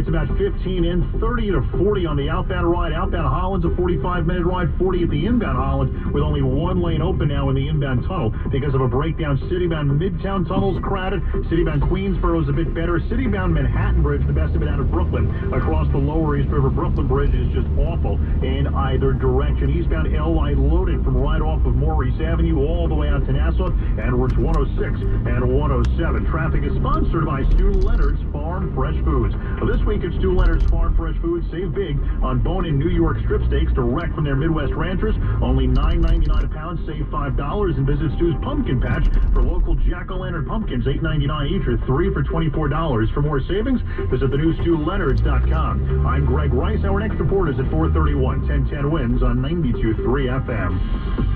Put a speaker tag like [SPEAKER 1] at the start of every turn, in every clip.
[SPEAKER 1] It's about 15 in, 30 to 40 on the outbound ride. Outbound Holland's a 45-minute ride, 40 at the inbound Holland, with only one lane open now in the inbound tunnel because of a breakdown. Citybound Midtown Tunnel's crowded. Citybound Queensboro's a bit better. Citybound Manhattan Bridge, the best of it out of Brooklyn. Across the lower East River, Brooklyn Bridge is just awful in either direction. Eastbound LI loaded from right off of Maurice Avenue all the way out to Nassau and routes 106 and 107. Traffic is sponsored by Stu Leonard's Farm Fresh Foods. This week at Stu Leonard's Farm Fresh Foods, save big on bone-in New York strip steaks direct from their Midwest ranchers. Only $9.99 a pound, save $5. And visit Stu's Pumpkin Patch for local jack-o'-lantern pumpkins, $8.99 each or 3 for $24. For more savings, visit thenewstuleonards.com. I'm Greg Rice. Our next report is at 4:31. 1010 wins on 92.3 FM.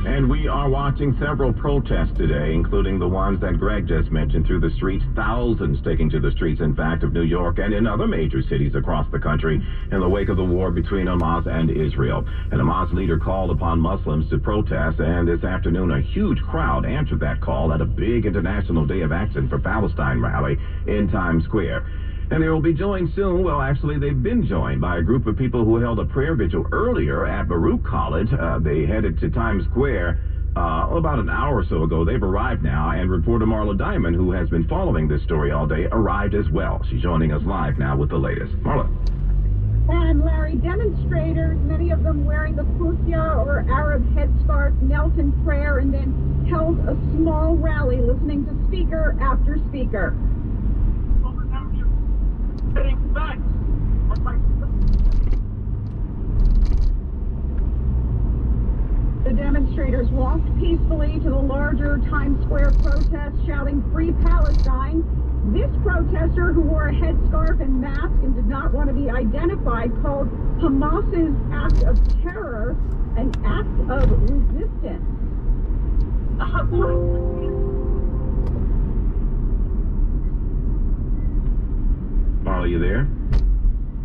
[SPEAKER 2] And we are watching several protests today, including the ones that Greg just mentioned through the streets. Thousands taking to the streets, in fact, of New York and in other major cities across the country in the wake of the war between Hamas and Israel. An Hamas leader called upon Muslims to protest, and this afternoon a huge crowd answered that call at a big International Day of Action for Palestine rally in Times Square. And they will be joined soon. Well, actually, they've been joined by a group of people who held a prayer vigil earlier at Baruch College. They headed to Times Square about an hour or so ago. They've arrived now, and reporter Marla Diamond, who has been following this story all day, arrived as well. She's joining us live now with the latest. Marla.
[SPEAKER 3] And Larry, demonstrators, many of them wearing the kufiya or Arab headscarf, knelt in prayer and then held a small rally listening to speaker after speaker. The demonstrators walked peacefully to the larger Times Square protest, shouting "Free Palestine." This protester, who wore a headscarf and mask and did not want to be identified, called Hamas's act of terror an act of resistance.
[SPEAKER 2] Marla, you there?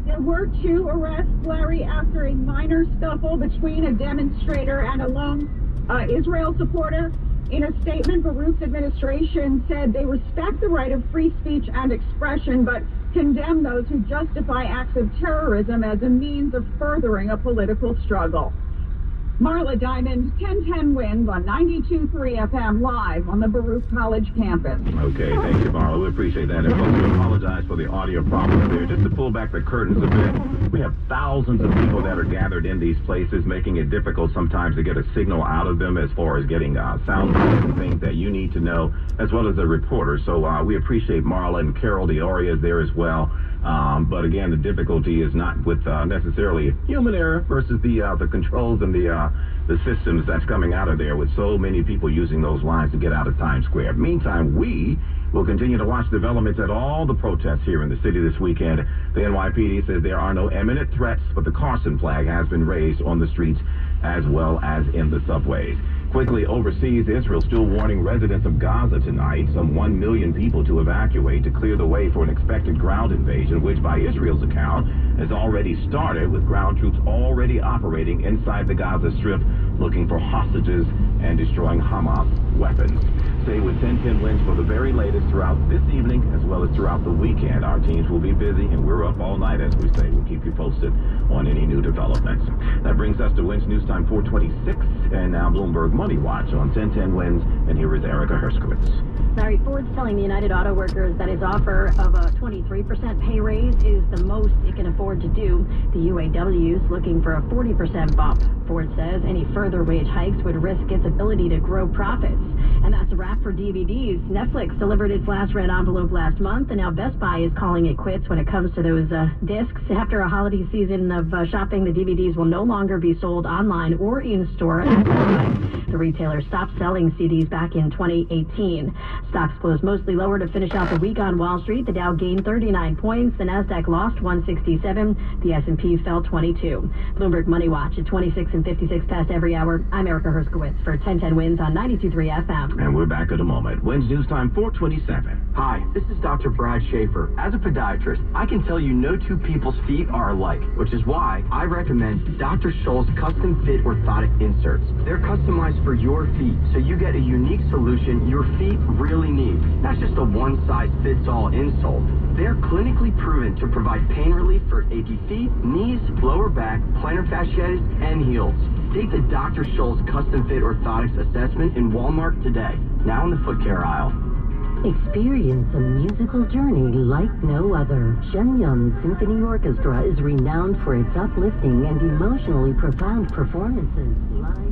[SPEAKER 3] There were 2 arrests, Larry, after a minor scuffle between a demonstrator and a lone Israel supporter. In a statement, Baruch's administration said they respect the right of free speech and expression, but condemn those who justify acts of terrorism as a means of furthering a political struggle. Marla Diamond, 1010 wins on 92.3 FM live on the Baruch College campus.
[SPEAKER 2] Okay, thank you, Marla. We appreciate that. And folks, we apologize for the audio problems there. Just to pull back the curtains a bit, we have thousands of people that are gathered in these places, making it difficult sometimes to get a signal out of them as far as getting sound bites and things that you need to know, as well as the reporters. So we appreciate Marla and Carol D'Auria is there as well. But again, the difficulty is not with necessarily human error versus the controls and the systems that's coming out of there with so many people using those lines to get out of Times Square. Meantime, we will continue to watch developments at all the protests here in the city this weekend. The NYPD says there are no imminent threats, but the Carson flag has been raised on the streets as well as in the subways. Quickly overseas, Israel still warning residents of Gaza tonight, some 1 million people to evacuate to clear the way for an expected ground invasion, which by Israel's account has already started, with ground troops already operating inside the Gaza Strip, looking for hostages and destroying Hamas weapons. Stay with 1010 wins for the very latest throughout this evening as well as throughout the weekend. Our teams will be busy and we're up all night, as we say. We'll keep you posted on any new developments. That brings us to Wins News Time 426 and now Bloomberg Money Watch on 1010 Wins. And here is Erica Herskowitz.
[SPEAKER 4] Larry, Ford's telling the United Auto Workers that his offer of a 23% pay raise is the most it can afford to do. The UAW is looking for a 40% bump. Ford says any further wage hikes would risk its ability to grow profits. And that's a wrap for DVDs. Netflix delivered its last red envelope last month, and now Best Buy is calling it quits when it comes to those discs. After a holiday season of shopping, the DVDs will no longer be sold online or in-store at Best Buy. The retailer stopped selling CDs back in 2018. Stocks closed mostly lower to finish out the week on Wall Street. The Dow gained 39 points. The Nasdaq lost 167. The S&P fell 22. Bloomberg Money Watch at 26 and 56 past every hour. I'm Erica Herskowitz for 1010 Wins on 92.3 FM.
[SPEAKER 2] And we're back in a moment. Wins News Time 427.
[SPEAKER 5] Hi, this is Dr. Brad Schaefer. As a podiatrist, I can tell you no 2 people's feet are alike, which is why I recommend Dr. Scholl's custom fit orthotic inserts. They're customized for your feet, so you get a unique solution your feet really really need. Not just a one-size-fits-all insole. They're clinically proven to provide pain relief for achy feet, knees, lower back, plantar fasciitis, and heels. Take the Dr. Scholl's Custom Fit Orthotics Assessment in Walmart today. Now in the foot care aisle.
[SPEAKER 6] Experience a musical journey like no other. Shenyang Symphony Orchestra is renowned for its uplifting and emotionally profound performances live.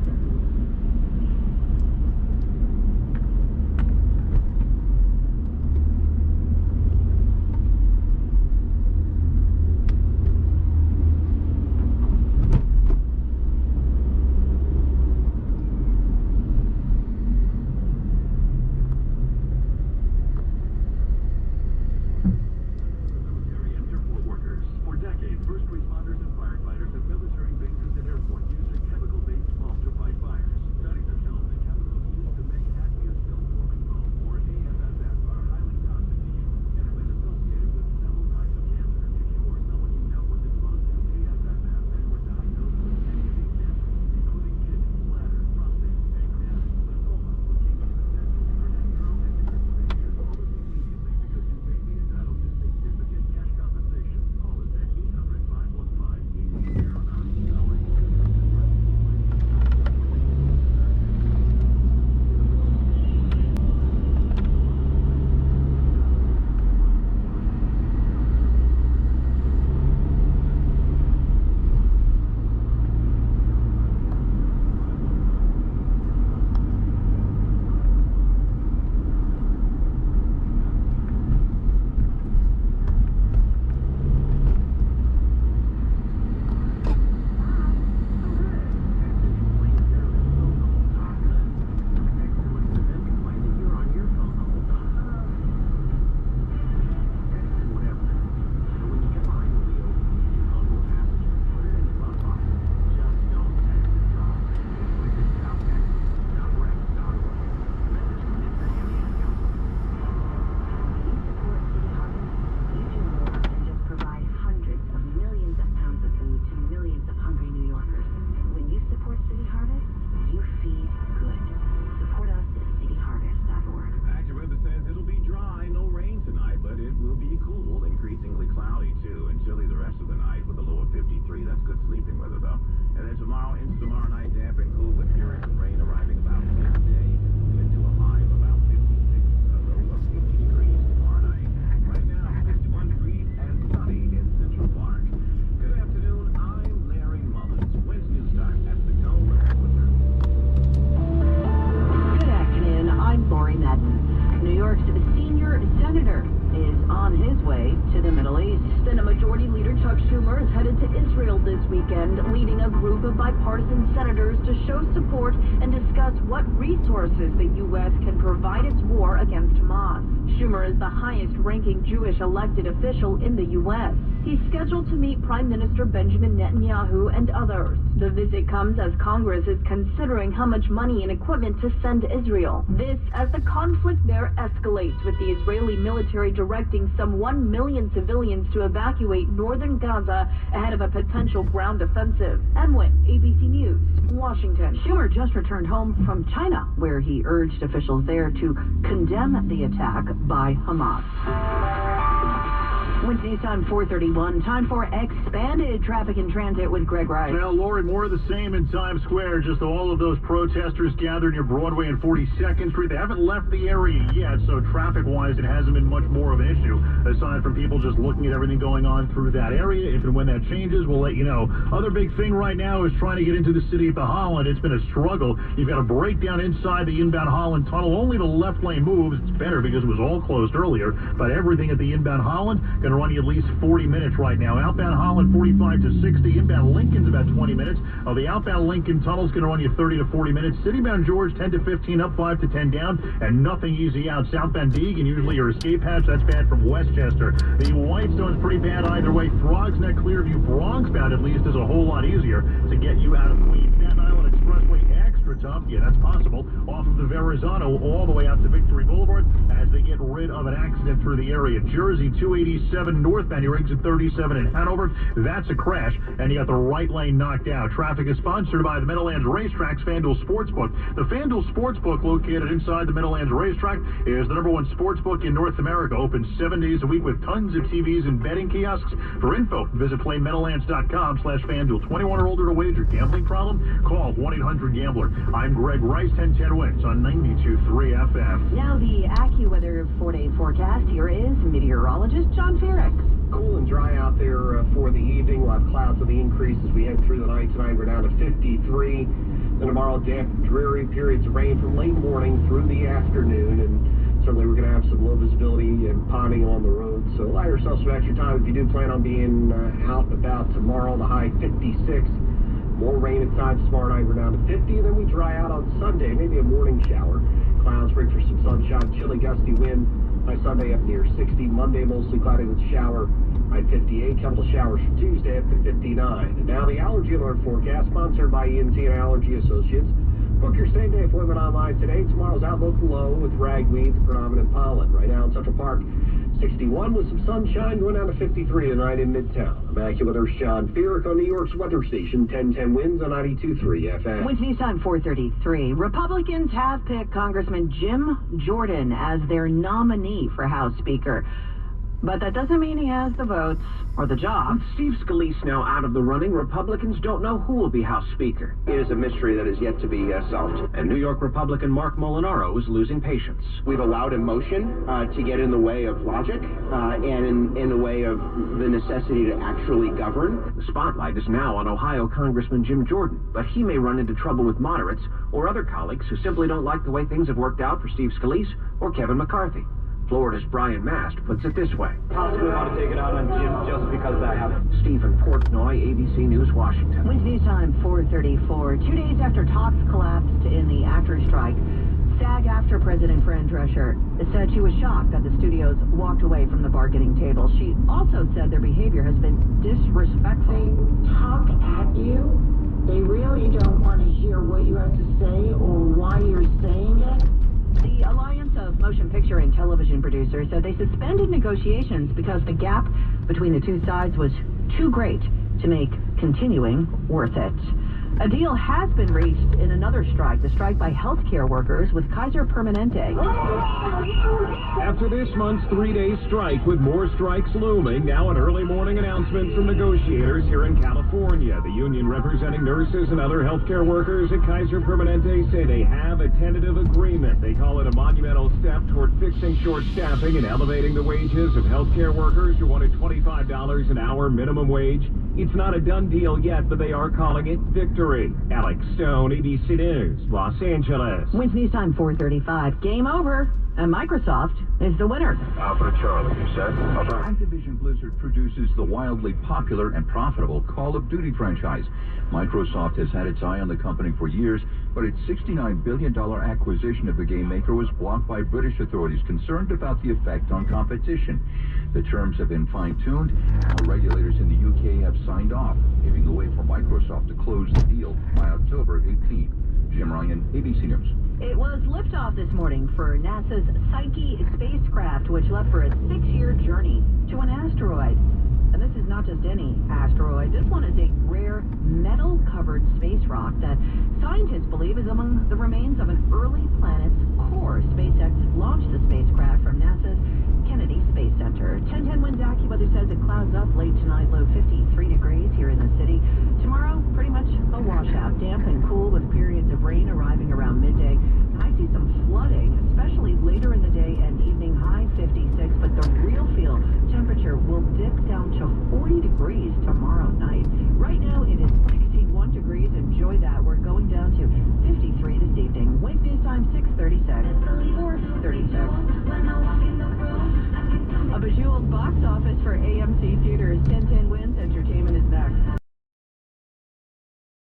[SPEAKER 4] bipartisan senators to show support and discuss what resources the U.S. can provide its war against Hamas. Schumer is the highest-ranking Jewish elected official in the U.S. He's scheduled to meet Prime Minister Benjamin Netanyahu and others. The visit comes as Congress is considering how much money and equipment to send to Israel. This as the conflict there escalates, with the Israeli military directing some 1 million civilians to evacuate northern Gaza ahead of a potential ground offensive. Emwin, ABC News, Washington. Schumer just returned home from China, where he urged officials there to condemn the attack by Hamas. Wednesday's time, 4:31. Time for expanded traffic and transit with Greg Wright.
[SPEAKER 1] Well, Lori, more of the same in Times Square. Just all of those protesters gathered near Broadway and 42nd Street. They haven't left the area yet, so traffic-wise, it hasn't been much more of an issue, aside from people just looking at everything going on through that area. If and when that changes, we'll let you know. Other big thing right now is trying to get into the city of the Holland. It's been a struggle. You've got a breakdown inside the inbound Holland tunnel. Only the left lane moves. It's better because it was all closed earlier, but everything at the inbound Holland going to run you at least 40 minutes right now. Outbound Holland 45 to 60. Inbound Lincoln's about 20 minutes. The outbound Lincoln tunnel's going to run you 30 to 40 minutes. Citybound George 10 to 15 up, 5 to 10 down, and nothing easy out. Southbound Deeg, and usually your escape hatch, that's bad from Westchester. The Whitestone's pretty bad either way. Throgs Neck, Clearview, Bronxbound at least is a whole lot easier to get you out of Queens. Staten Island Expressway extra tough. Yeah, that's possible. Off of the Verrazano all the way out to Victory Boulevard. As as they get rid of an accident through the area. Jersey 287 northbound, your exit 37 in Hanover. That's a crash, and you got the right lane knocked out. Traffic is sponsored by the Meadowlands Racetrack's FanDuel Sportsbook. The FanDuel Sportsbook, located inside the Meadowlands Racetrack, is the #1 sportsbook in North America. Open 7 days a week with tons of TVs and betting kiosks. For info, visit playmeadowlands.com/FanDuel. 21 or older to wager. Gambling problem? Call 1-800-GAMBLER. I'm Greg Rice, 1010 wins on 92.3 FM.
[SPEAKER 4] Now the AccuWeather 4-day forecast. Here is meteorologist John Ferrick.
[SPEAKER 7] Cool and dry out there for the evening. We'll have clouds on the increase as we head through the night. Tonight we're down to 53. Then tomorrow, damp, dreary periods of rain from late morning through the afternoon. And certainly we're going to have some low visibility and ponding on the road. So allow yourself some extra time if you do plan on being out and about tomorrow. The high 56. More rain at times tomorrow night. We're down to 50. Then we dry out on Sunday. Maybe a morning shower. Clouds break for some sunshine. Chilly, gusty wind. By Sunday up near 60. Monday mostly cloudy with shower. High 58. Couple of showers for Tuesday up to 59. And now the allergy alert forecast sponsored by ENT and Allergy Associates. Book your same-day appointment online today. Tomorrow's outlook low with ragweed, the predominant pollen. Right now in Central Park, 61 with some sunshine, going down to 53 tonight in Midtown. I'm AccuWeather's John Ferrick on New York's weather station, 1010 wins on 92.3 FM.
[SPEAKER 4] Wednesday time, 4:33. Republicans have picked Congressman Jim Jordan as their nominee for House Speaker. But that doesn't mean he has the votes or the job.
[SPEAKER 8] With Steve Scalise now out of the running, Republicans don't know who will be House Speaker.
[SPEAKER 7] It is a mystery that is yet to be solved.
[SPEAKER 8] And New York Republican Mark Molinaro is losing patience.
[SPEAKER 7] We've allowed emotion to get in the way of logic and in the way of the necessity to actually govern.
[SPEAKER 8] The spotlight is now on Ohio Congressman Jim Jordan, but he may run into trouble with moderates or other colleagues who simply don't like the way things have worked out for Steve Scalise or Kevin McCarthy. Florida's Brian Mast puts it this way.
[SPEAKER 7] Possibly want to take it out on Jim just because that happened.
[SPEAKER 8] Stephen Portnoy, ABC News, Washington.
[SPEAKER 4] Wednesday time, 4:34. 2 days after talks collapsed in the actors' strike, SAG-AFTRA President Fran Drescher said she was shocked that the studios walked away from the bargaining table. She also said their behavior has been disrespectful.
[SPEAKER 9] They talk at you. They really don't want to hear what you have to say or why you're saying it.
[SPEAKER 4] The Alliance of Motion Picture and Television Producers said they suspended negotiations because the gap between the two sides was too great to make continuing worth it. A deal has been reached in another strike, the strike by healthcare workers with Kaiser Permanente.
[SPEAKER 2] After this month's 3-day strike, with more strikes looming, now an early morning announcement from negotiators here in California. The union representing nurses and other healthcare workers at Kaiser Permanente say they have a tentative agreement. They call it a monumental step toward fixing short staffing and elevating the wages of healthcare workers who wanted $25 an hour minimum wage. It's not a done deal yet, but they are calling it victory. Alex Stone, ABC News, Los Angeles.
[SPEAKER 4] Wednesday's time, 4:35. Game over, and Microsoft is the winner.
[SPEAKER 10] Alpha Charlie, you said? Activision Blizzard produces the wildly popular and profitable Call of Duty franchise. Microsoft has had its eye on the company for years, but its $69 billion acquisition of the game maker was blocked by British authorities concerned about the effect on competition. The terms have been fine-tuned. Now regulators in the UK have signed off, paving the way for Microsoft to close the deal by October 18th. Jim Ryan, ABC News.
[SPEAKER 4] It was liftoff this morning for NASA's Psyche spacecraft, which left for a 6-year journey to an asteroid. And this is not just any asteroid. This one is a rare metal-covered space rock that scientists believe is among the remains of an early planet's core. SpaceX launched the spacecraft from NASA's Kennedy Space Center. 1010 wins AccuWeather says it clouds up late tonight, low 53 degrees here in the city. Tomorrow, pretty much a washout, damp and cool with periods of rain arriving around midday. I see some flooding, especially later in the day and evening, high 56, but the real feel temperature will dip down to 40 degrees tomorrow night. Right now, it is 61 degrees. Enjoy that. We're going down to 53 this evening. Wednesday time, 6:36. 4:36. A bejeweled box office for AMC Theaters. 1010 wins. Entertainment is next.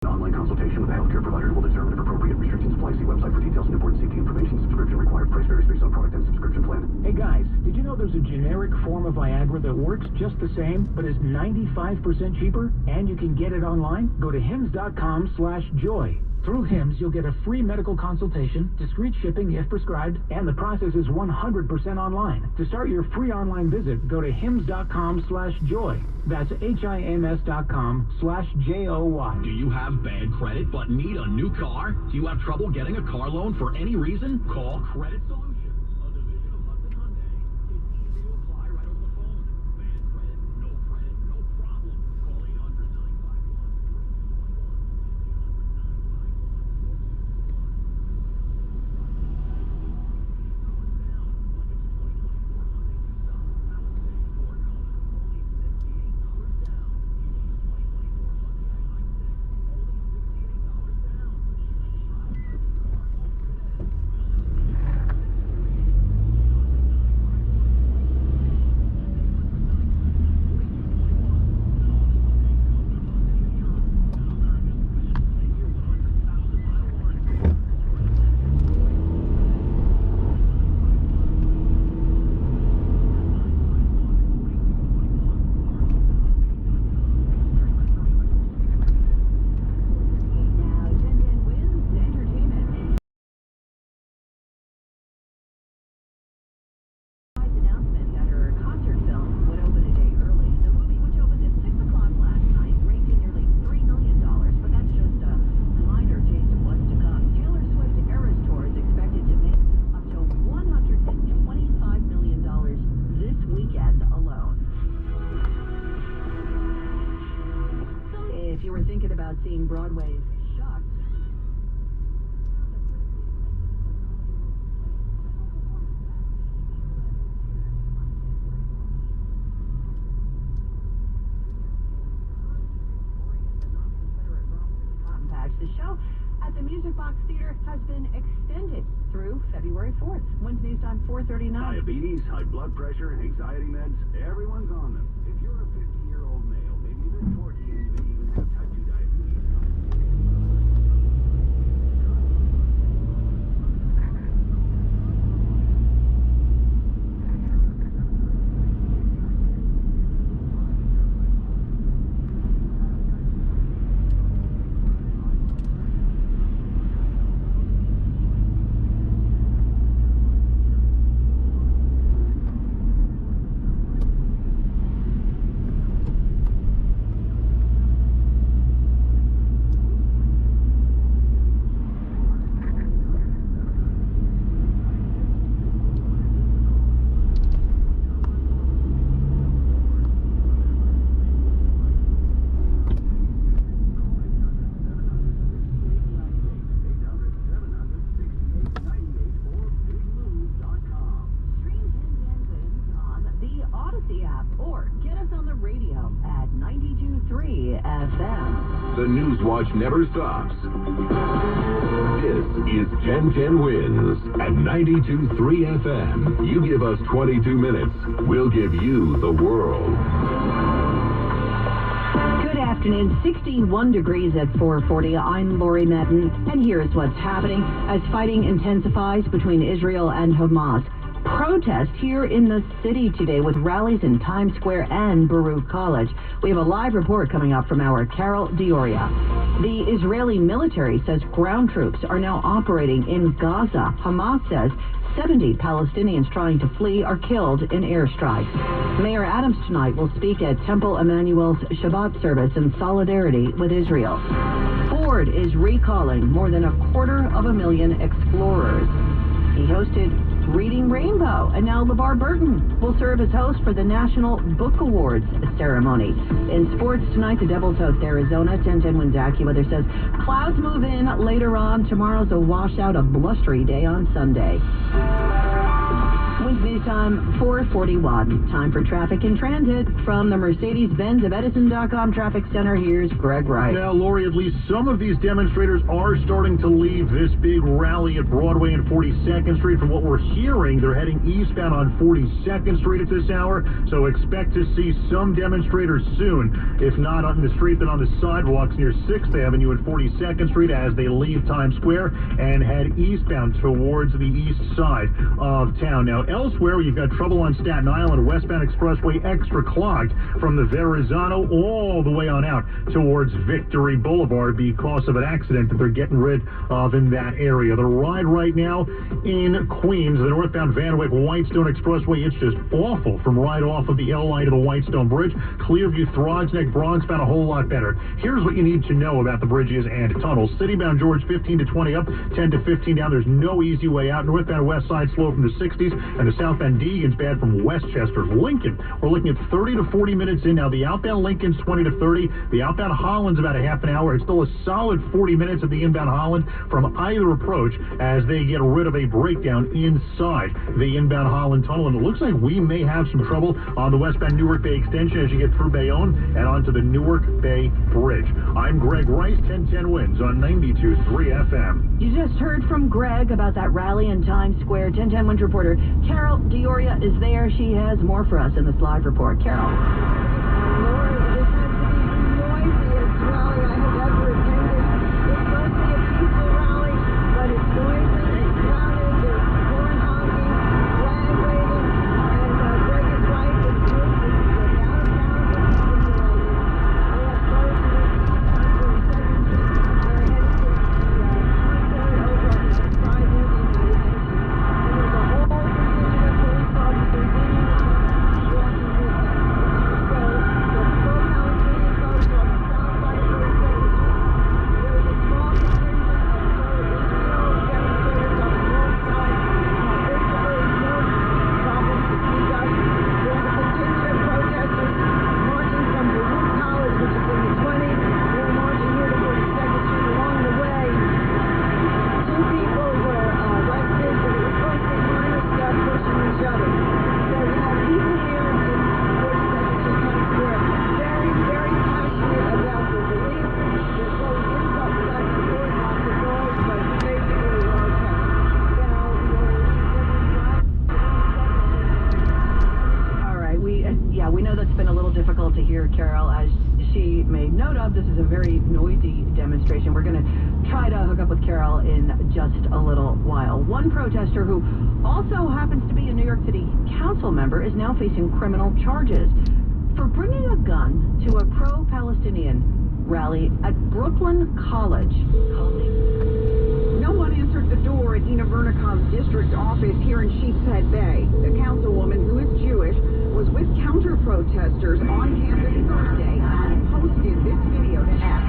[SPEAKER 11] Online consultation with a healthcare provider will determine if appropriate restrictions apply. See website for details and important safety information. Subscription required. Price varies based on product and subscription plan.
[SPEAKER 12] Hey guys, did you know there's a generic form of Viagra that works just the same, but is 95% cheaper? And you can get it online? Go to hims.com/joy. Through HIMSS, you'll get a free medical consultation, discreet shipping if prescribed, and the process is 100% online. To start your free online visit, go to hims.com/joy. That's HIMS.com/JOY.
[SPEAKER 13] Do you have bad credit but need a new car? Do you have trouble getting a car loan for any reason? Call Credit Solutions, a division of Hudson Hyundai. It's easy to apply right over the phone. Bad credit, no problem. Call
[SPEAKER 4] 4:39.
[SPEAKER 11] Diabetes, high blood pressure, anxiety meds, everyone's on them. If you're a 50-year-old male, maybe a bit tortured, you may even have type 2 diabetes.
[SPEAKER 2] The Newswatch never stops. This is 1010 Wins at 92.3 FM. You give us 22 minutes, we'll give you the world.
[SPEAKER 14] Good afternoon. 61 degrees at 4:40. I'm Lori Madden, and here's what's happening as fighting intensifies between Israel and Hamas. Protest here in the city today with rallies in Times Square and Baruch College. We have a live report coming up from our Carol Dioria. The Israeli military says ground troops are now operating in Gaza. Hamas says 70 Palestinians trying to flee are killed in airstrikes. Mayor Adams tonight will speak at Temple Emmanuel's Shabbat service in solidarity with Israel. Ford is recalling more than 250,000 Explorers. He hosted Reading Rainbow, and now LeVar Burton will serve as host for the National Book Awards ceremony. In sports tonight, the Devils host Arizona. 1010 Wins AccuWeather says clouds move in later on. Tomorrow's a washout, a blustery day on Sunday. Winds news time 4:41. Time for traffic and transit from the Mercedes-Benz of Edison.com Traffic Center. Here's Greg Wright.
[SPEAKER 1] Now, Lori, at least some of these demonstrators are starting to leave this big rally at Broadway and 42nd Street. From what we're hearing, they're heading eastbound on 42nd Street at this hour, so expect to see some demonstrators soon. If not on the street, then on the sidewalks near 6th Avenue and 42nd Street as they leave Times Square and head eastbound towards the east side of town. Now, elsewhere, Square. You've got trouble on Staten Island, westbound expressway extra clogged from the Verrazano all the way on out towards Victory Boulevard because of an accident that they're getting rid of in that area. The ride right now in Queens, the northbound Van Wyck Whitestone Expressway, it's just awful from right off of the L line to the Whitestone Bridge. Clearview, Throgs Neck, Bronx found a whole lot better. Here's what you need to know about the bridges and tunnels. Citybound George 15 to 20 up, 10 to 15 down. There's no easy way out. Northbound West Side slow from the 60s, and the southbound Deegan's bad from Westchester. Lincoln, we're looking at 30 to 40 minutes in now. The outbound Lincoln's 20 to 30. The outbound Holland's about a half an hour. It's still a solid 40 minutes at the inbound Holland from either approach as they get rid of a breakdown inside the inbound Holland tunnel. And it looks like we may have some trouble on the westbound Newark Bay extension as you get through Bayonne and onto the Newark Bay Bridge. I'm Greg Rice, 1010 Wins on 92.3 FM.
[SPEAKER 14] You just heard from Greg about that rally in Times Square. 1010 Wins reporter Carol Dioria is there. She has more for us in this live report. Carol. To hear Carol, as she made note of, this is a very noisy demonstration. We're going to try to hook up with Carol in just a little while. One protester who also happens to be a New York City council member is now facing criminal charges for bringing a gun to a pro-Palestinian rally at Brooklyn College.
[SPEAKER 3] No one answered the door at Ina Vernikov's district office here in Sheepshead Bay. The councilwoman, who is Jewish, was with counter-protesters on campus Thursday and posted this video to X.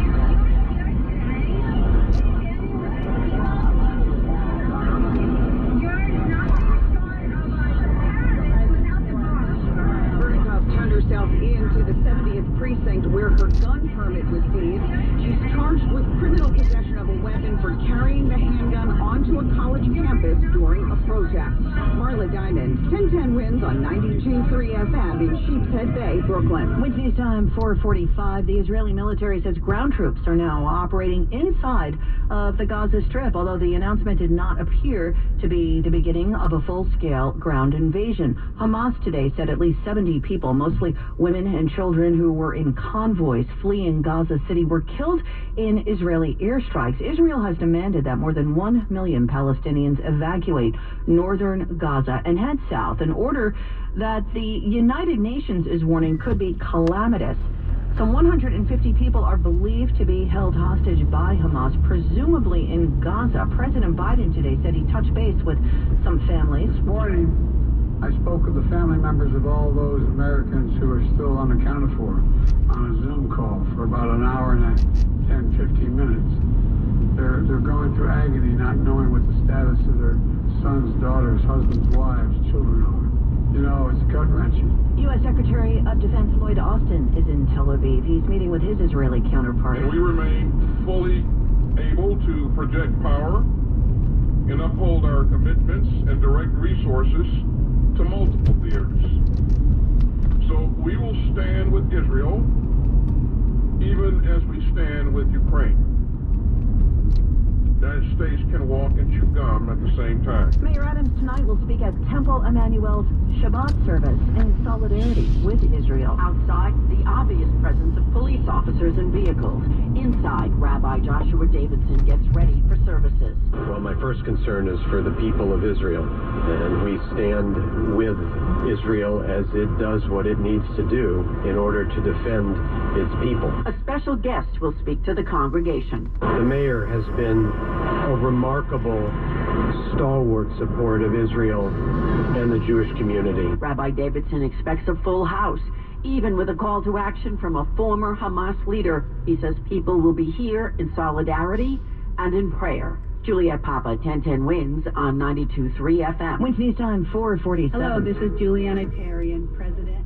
[SPEAKER 3] Vernikov turned herself into the 70th precinct where her gun permit was seized. She's charged with criminal possession of a weapon for carrying the handgun onto a college campus during a protest. Marla Diamond, 1010 Wins on 92.3 FM in Sheepshead Bay, Brooklyn.
[SPEAKER 14] Wednesday time, 4:45. The Israeli military says ground troops are now operating inside of the Gaza Strip, although the announcement did not appear to be the beginning of a full-scale ground invasion. Hamas today said at least 70 people, mostly women and children who were in convoys fleeing Gaza City, were killed in Israeli airstrikes. Israel has demanded that more than 1 million Palestinians evacuate northern Gaza and head south, an order that the United Nations is warning could be calamitous. Some 150 people are believed to be held hostage by Hamas, presumably in Gaza. President Biden today said he touched base with some families.
[SPEAKER 15] This morning, I spoke with the family members of all those Americans who are still unaccounted for on a Zoom call for about an hour and 10, 15 minutes. They're going through agony, not knowing what the status of their sons, daughters, husbands, wives, children are. You know, it's gut-wrenching.
[SPEAKER 14] U.S. Secretary of Defense Lloyd Austin is in Tel Aviv. He's meeting with his Israeli counterpart.
[SPEAKER 16] And we remain fully able to project power and uphold our commitments and direct resources to multiple theaters. So we will stand with Israel even as we stand with Ukraine. The United States can walk and chew gum at the same time.
[SPEAKER 14] Mayor Adams tonight will speak at Temple Emmanuel's Shabbat service in solidarity with Israel.
[SPEAKER 17] Outside, the obvious presence of police
[SPEAKER 14] police officers and vehicles. Inside, Rabbi Joshua Davidson gets ready for services.
[SPEAKER 17] Well, my first concern is for the people of Israel, and we stand with Israel as it does what it needs to do in order to defend its people.
[SPEAKER 14] A special guest will speak to the congregation.
[SPEAKER 17] The mayor has been a remarkable stalwart support of Israel and the Jewish community.
[SPEAKER 14] Rabbi Davidson expects a full house, even with a call to action from a former Hamas leader. He says people will be here in solidarity and in prayer. Juliet Papa, 1010 Wins on 92.3 FM.
[SPEAKER 4] Wednesday's time, 4:47.
[SPEAKER 3] Hello, this is Juliana Terry, and President